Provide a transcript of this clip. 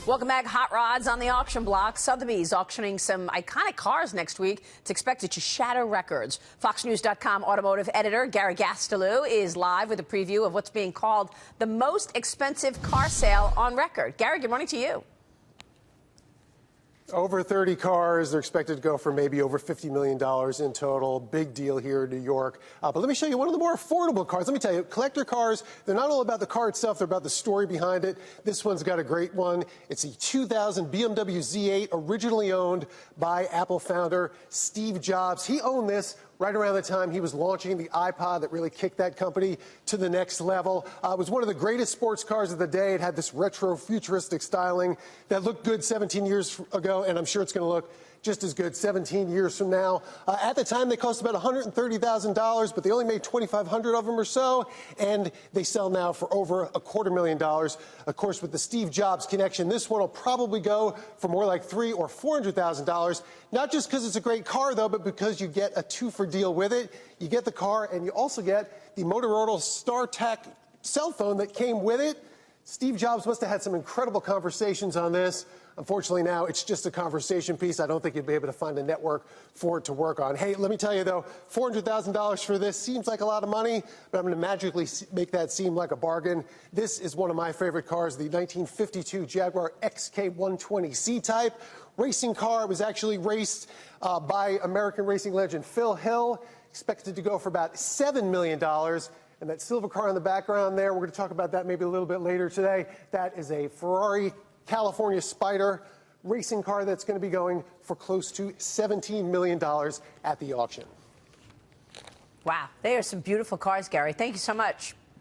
Welcome back. Hot rods on the auction block. Sotheby's auctioning some iconic cars next week. It's expected to shatter records. FoxNews.com automotive editor Gary Gastelu is live with a preview of what's being called the most expensive car sale on record. Gary, good morning to you. Over 30 cars. They're expected to go for maybe over $50 million in total. Big deal here in New York. But let me show you one of the more affordable cars. Let me tell you, collector cars, they're not all about the car itself. They're about the story behind it. This one's got a great one. It's a 2000 BMW Z8, originally owned by Apple founder Steve Jobs. He owned this right around the time he was launching the iPod that really kicked that company to the next level. It was one of the greatest sports cars of the day. It had this retro futuristic styling that looked good 17 years ago, and I'm sure it's going to look just as good 17 years from now. At the time, they cost about $130,000, but they only made 2,500 of them or so, and they sell now for over $250,000. Of course, with the Steve Jobs connection, this one will probably go for more like $300,000 or $400,000. Not just because it's a great car, though, but because you get a two-for deal with it. You get the car, and you also get the Motorola StarTAC cell phone that came with it. Steve Jobs must have had some incredible conversations on this. Unfortunately, now it's just a conversation piece. I don't think you'd be able to find a network for it to work on. Hey, let me tell you, though, $400,000 for this seems like a lot of money, but I'm going to magically make that seem like a bargain. This is one of my favorite cars, the 1952 Jaguar XK120 C-Type. Racing car. It was actually raced by American racing legend Phil Hill. Expected to go for about $7 million. And that silver car in the background there, we're going to talk about that maybe a little bit later today. That is a Ferrari California Spider racing car that's going to be going for close to $17 million at the auction. Wow, they are some beautiful cars, Gary. Thank you so much.